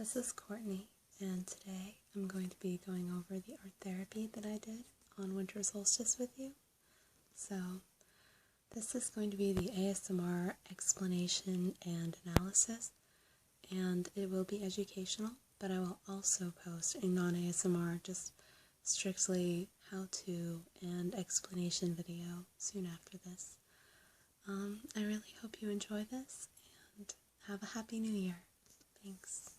This is Courtney, and today I'm going to be going over the art therapy that I did on winter solstice with you. So this is going to be the ASMR explanation and analysis, and it will be educational, but I will also post a non-ASMR, just strictly how-to and explanation video soon after this. I really hope you enjoy this, and have a Happy New Year. Thanks.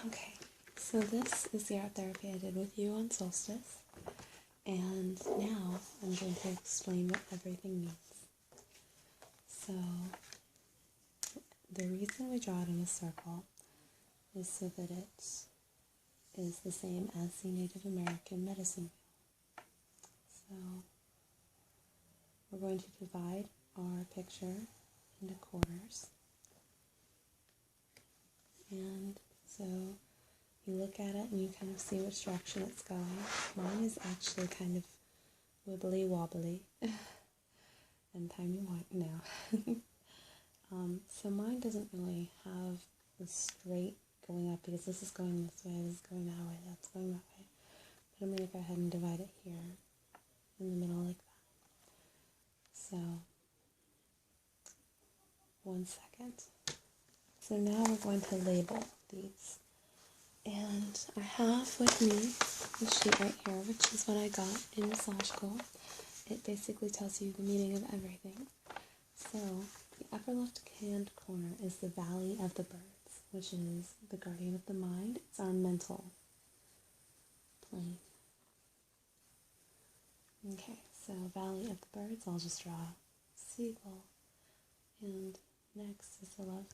Okay, so this is the art therapy I did with you on solstice, and now I'm going to explain what everything means. So, the reason we draw it in a circle is so that it is the same as the Native American medicine wheel. So, we're going to divide our picture into quarters, and so you look at it and you kind of see which direction it's going. Mine is actually kind of wibbly wobbly and timey-wimey now. So mine doesn't really have a straight going up because this is going this way, this is going that way, that's going that way. But I'm going to go ahead and divide it here in the middle like that. So, 1 second. So now we're going to label these. And I have with me the sheet right here, which is what I got in massage school. It basically tells you the meaning of everything. So the upper left-hand corner is the Valley of the Birds, which is the guardian of the mind. It's our mental plane. Okay, so Valley of the Birds, I'll just draw a seagull. And next is the left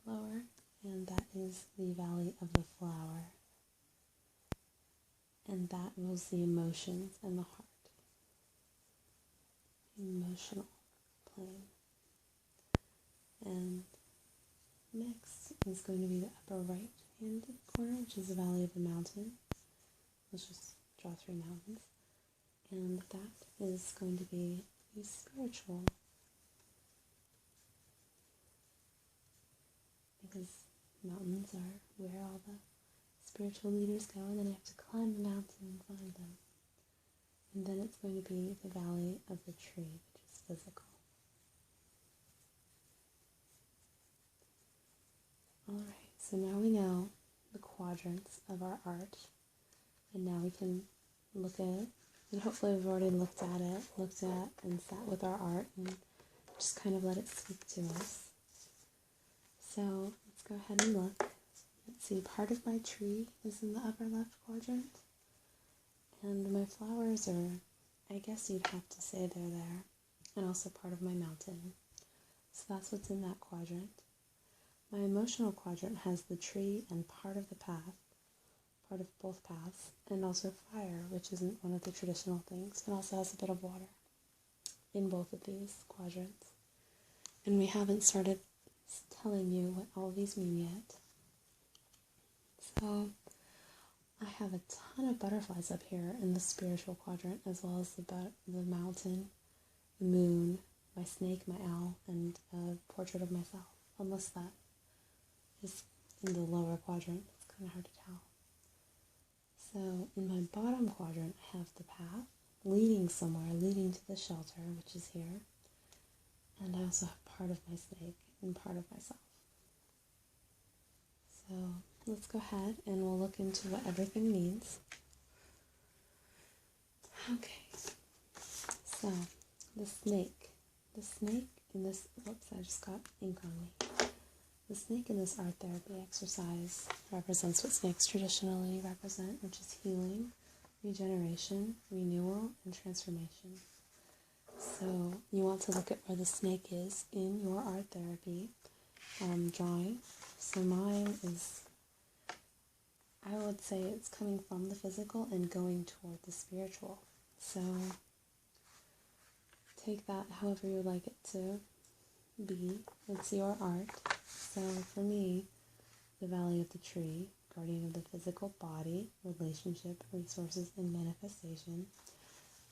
lower, and that is the Valley of the Flower. And that was the emotions and the heart. Emotional plane. And next is going to be the upper right hand corner, which is the Valley of the Mountain. Let's just draw 3 mountains. And that is going to be the spiritual. Because mountains are where all the spiritual leaders go, and then you have to climb the mountain and find them. And then it's going to be the Valley of the Tree, which is physical. Alright, so now we know the quadrants of our art, and now we can look at it, and hopefully we've already looked at and sat with our art and just kind of let it speak to us. So let's go ahead and look. Let's see, part of my tree is in the upper left quadrant, and my flowers are, I guess you'd have to say they're there, and also part of my mountain. So that's what's in that quadrant. My emotional quadrant has the tree and part of the path, part of both paths, and also fire, which isn't one of the traditional things. It also has a bit of water in both of these quadrants. And we haven't started telling you what all these mean yet. So I have a ton of butterflies up here in the spiritual quadrant, as well as the mountain, the moon, my snake, my owl, and a portrait of myself. Unless that is in the lower quadrant, it's kind of hard to tell. So in my bottom quadrant, I have the path leading somewhere, leading to the shelter, which is here. And I also have part of my snake and part of myself. So let's go ahead and we'll look into what everything means. Okay, so the snake in this, whoops, I just got ink on me. The snake in this art therapy exercise represents what snakes traditionally represent, which is healing, regeneration, renewal, and transformation. So you want to look at where the snake is in your art therapy drawing. So mine is, I would say it's coming from the physical and going toward the spiritual. So take that however you would like it to be. It's your art. So for me, the Valley of the Tree, guardian of the physical body, relationship, resources, and manifestation.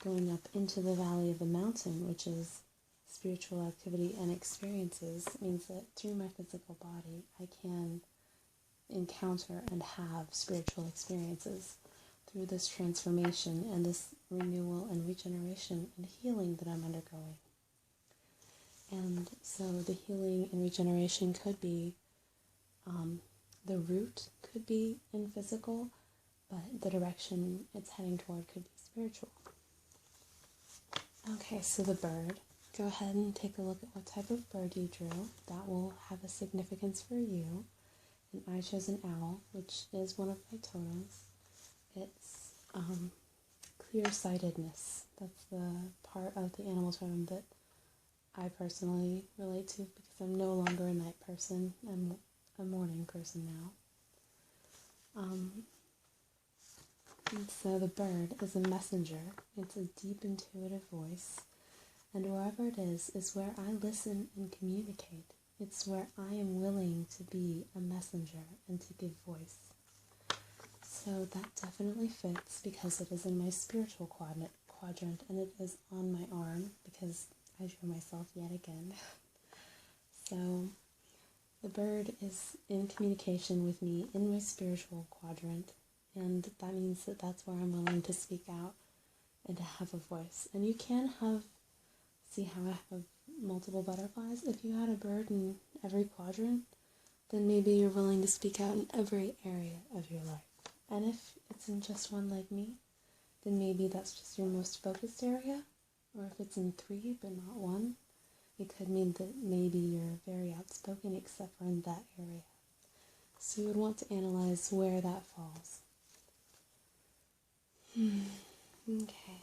Going up into the Valley of the Mountain, which is spiritual activity and experiences, means that through my physical body, I can encounter and have spiritual experiences through this transformation and this renewal and regeneration and healing that I'm undergoing. And so the healing and regeneration could be, the root could be in physical, but the direction it's heading toward could be spiritual. Okay, so the bird. Go ahead and take a look at what type of bird you drew. That will have a significance for you. And I chose an owl, which is one of my totems. It's clear-sightedness. That's the part of the animal totem that I personally relate to because I'm no longer a night person. I'm a morning person now. And so the bird is a messenger. It's a deep intuitive voice. And wherever it is where I listen and communicate. It's where I am willing to be a messenger and to give voice. So that definitely fits because it is in my spiritual quadrant and it is on my arm because I drew myself yet again. So the bird is in communication with me in my spiritual quadrant, and that means that that's where I'm willing to speak out and to have a voice. And you can see how I have multiple butterflies? If you had a bird in every quadrant, then maybe you're willing to speak out in every area of your life. And if it's in just one like me, then maybe that's just your most focused area. Or if it's in 3 but not 1, it could mean that maybe you're very outspoken except for in that area. So you would want to analyze where that falls. Okay,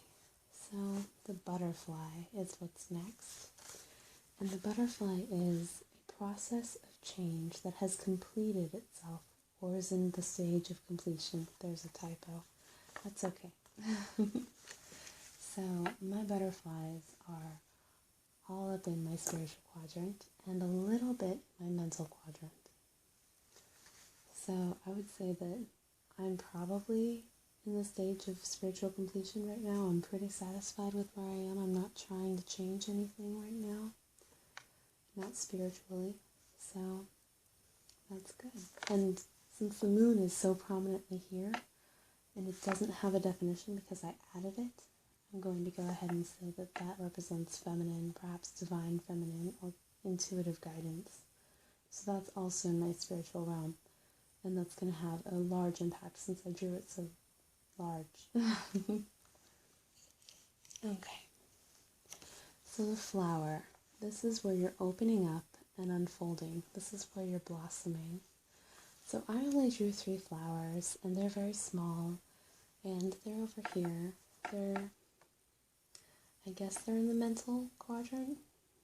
so the butterfly is what's next. And the butterfly is a process of change that has completed itself or is in the stage of completion. There's a typo. That's okay. So my butterflies are all up in my spiritual quadrant and a little bit in my mental quadrant. So I would say that I'm probably in the stage of spiritual completion right now. I'm pretty satisfied with where I am. I'm not trying to change anything right now. Not spiritually. So that's good. And since the moon is so prominently here, and it doesn't have a definition because I added it, I'm going to go ahead and say that that represents feminine, perhaps divine feminine or intuitive guidance. So that's also in my spiritual realm. And that's going to have a large impact since I drew it so large. Okay. So the flower. This is where you're opening up and unfolding. This is where you're blossoming. So I only drew 3 flowers, and they're very small, and they're over here. I guess they're in the mental quadrant.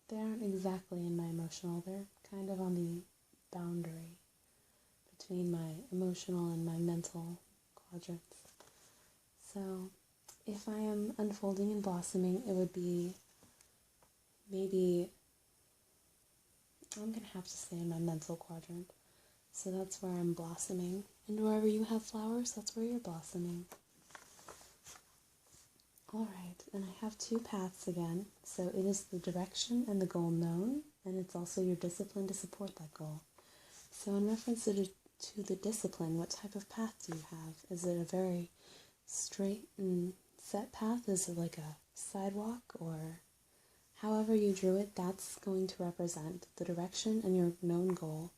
They aren't exactly in my emotional. They're kind of on the boundary between my emotional and my mental quadrants. So if I am unfolding and blossoming, it would be maybe, I'm going to have to say in my mental quadrant. So that's where I'm blossoming. And wherever you have flowers, that's where you're blossoming. Alright, and I have 2 paths again. So it is the direction and the goal known, and it's also your discipline to support that goal. So in reference to the discipline, what type of path do you have? Is it a very straight and set path? Is it like a sidewalk? Or however you drew it, that's going to represent the direction and your known goal.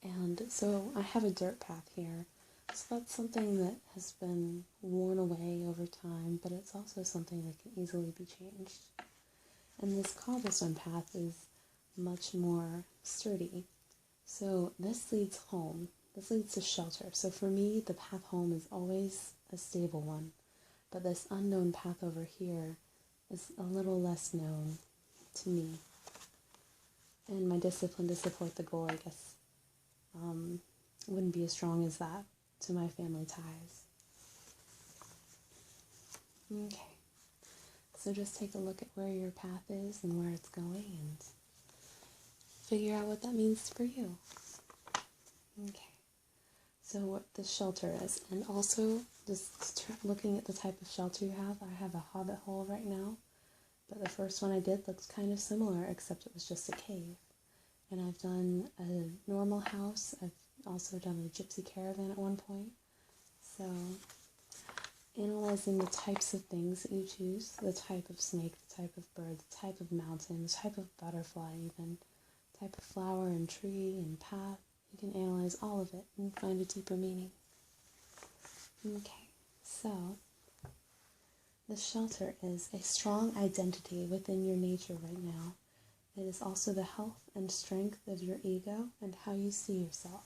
And so I have a dirt path here. So that's something that has been worn away over time, but it's also something that can easily be changed. And this cobblestone path is much more sturdy. So this leads home. This leads to shelter. So for me, the path home is always a stable one. But this unknown path over here is a little less known to me. And my discipline to support the goal, I guess, wouldn't be as strong as that to my family ties. Okay. So just take a look at where your path is and where it's going and figure out what that means for you. Okay. So what the shelter is, and also just looking at the type of shelter you have. I have a hobbit hole right now, but the first one I did looks kind of similar, except it was just a cave. And I've done a normal house, I've also done a gypsy caravan at one point. So analyzing the types of things that you choose, the type of snake, the type of bird, the type of mountain, the type of butterfly even, type of flower and tree and path. You can analyze all of it and find a deeper meaning. Okay, so the shelter is a strong identity within your nature right now. It is also the health and strength of your ego and how you see yourself.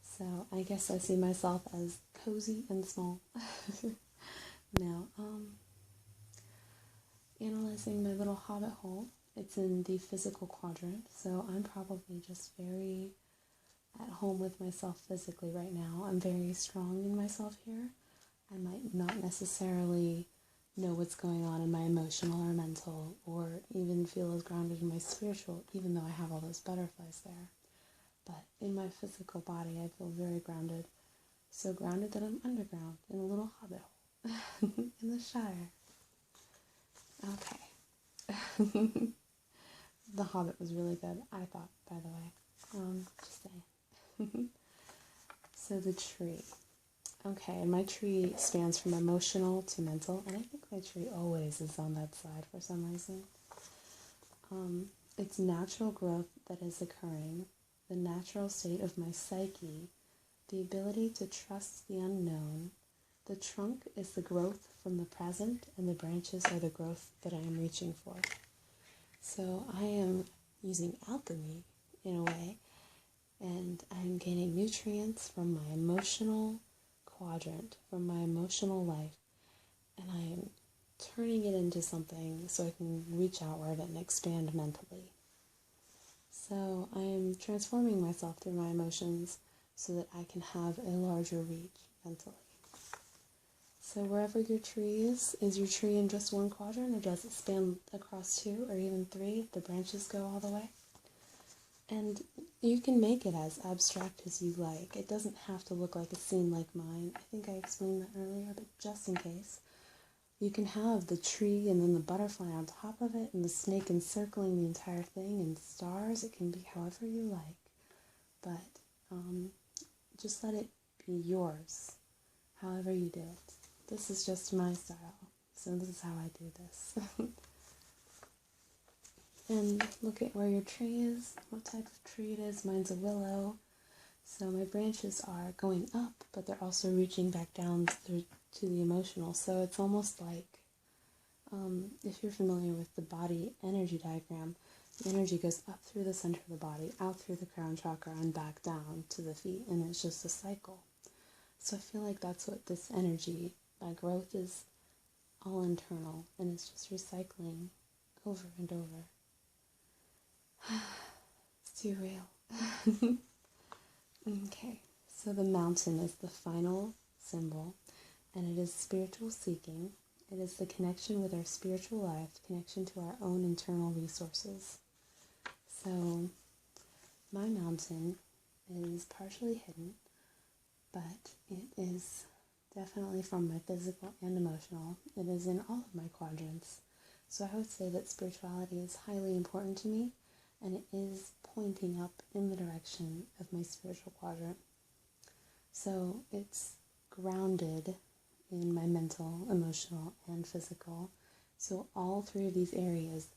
So I guess I see myself as cozy and small. Now, analyzing my little hobbit hole, it's in the physical quadrant, so I'm probably just very at home with myself physically right now. I'm very strong in myself here. I might not necessarily know what's going on in my emotional or mental, or even feel as grounded in my spiritual, even though I have all those butterflies there. But in my physical body, I feel very grounded. So grounded that I'm underground in a little hobbit hole in the Shire. Okay. The Hobbit was really good, I thought, by the way. Just saying. So the tree. Okay, and my tree spans from emotional to mental, and I think my tree always is on that side for some reason. It's natural growth that is occurring, the natural state of my psyche, the ability to trust the unknown. The trunk is the growth from the present, and the branches are the growth that I am reaching for. So I am using alchemy in a way, and I'm gaining nutrients from my emotional quadrant, from my emotional life, and I am turning it into something so I can reach outward and expand mentally. So I am transforming myself through my emotions so that I can have a larger reach mentally. So wherever your tree is your tree in just one quadrant, or does it span across 2 or even 3 if the branches go all the way? And you can make it as abstract as you like. It doesn't have to look like a scene like mine. I think I explained that earlier, but just in case. You can have the tree and then the butterfly on top of it and the snake encircling the entire thing and stars. It can be however you like. But just let it be yours, however you do it. This is just my style, so this is how I do this. And look at where your tree is, what type of tree it is. Mine's a willow, so my branches are going up, but they're also reaching back down to the emotional. So it's almost like, if you're familiar with the body energy diagram, the energy goes up through the center of the body, out through the crown chakra, and back down to the feet, and it's just a cycle. So I feel like that's what this energy, my growth, is all internal, and it's just recycling over and over. It's too real. Okay, so the mountain is the final symbol, and it is spiritual seeking. It is the connection with our spiritual life, connection to our own internal resources. So my mountain is partially hidden, but it is definitely from my physical and emotional. It is in all of my quadrants. So I would say that spirituality is highly important to me, and it is pointing up in the direction of my spiritual quadrant. So it's grounded in my mental, emotional, and physical. So all 3 of these areas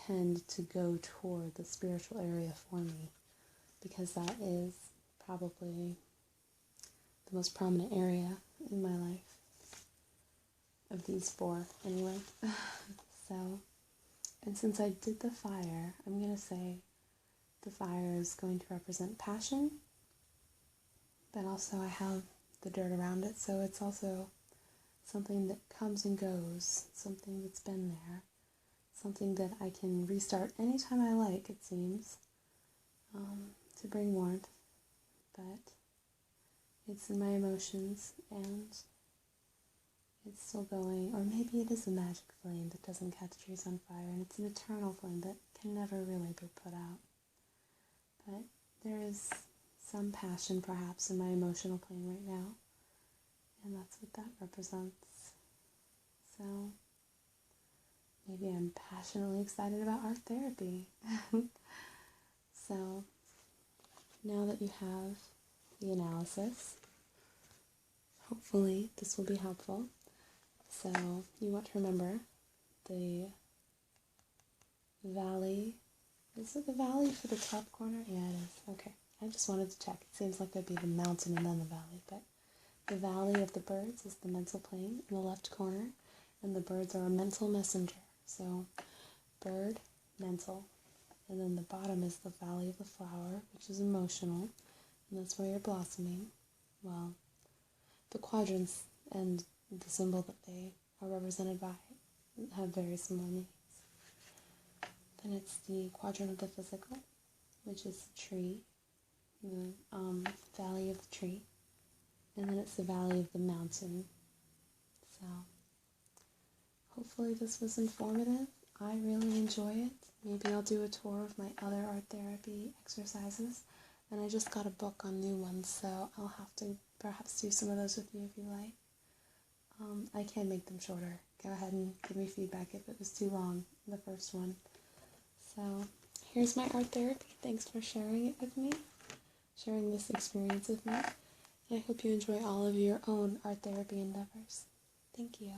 tend to go toward the spiritual area for me, because that is probably the most prominent area in my life, of these 4 anyway. So, and since I did the fire, I'm going to say the fire is going to represent passion, but also I have the dirt around it, so it's also something that comes and goes, something that's been there, something that I can restart anytime I like, it seems, to bring warmth, but it's in my emotions, and it's still going, or maybe it is a magic flame that doesn't catch trees on fire, and it's an eternal flame that can never really be put out. But there is some passion perhaps in my emotional plane right now, and that's what that represents. So maybe I'm passionately excited about art therapy. So now that you have the analysis, hopefully this will be helpful. So you want to remember the valley. Is it the valley for the top corner? Yeah, it is. Okay. I just wanted to check. It seems like it'd be the mountain and then the valley, but the valley of the birds is the mental plane in the left corner, and the birds are a mental messenger. So bird, mental, and then the bottom is the valley of the flower, which is emotional, and that's where you're blossoming. Well, the quadrants and the symbol that they are represented by have very similar meanings. Then it's the quadrant of the physical, which is the tree, the valley of the tree, and then it's the valley of the mountain. So hopefully this was informative. I really enjoy it. Maybe I'll do a tour of my other art therapy exercises, and I just got a book on new ones, so I'll have to perhaps do some of those with you if you like. I can make them shorter. Go ahead and give me feedback if it was too long, the first one. So here's my art therapy. Thanks for sharing it with me, sharing this experience with me. And I hope you enjoy all of your own art therapy endeavors. Thank you.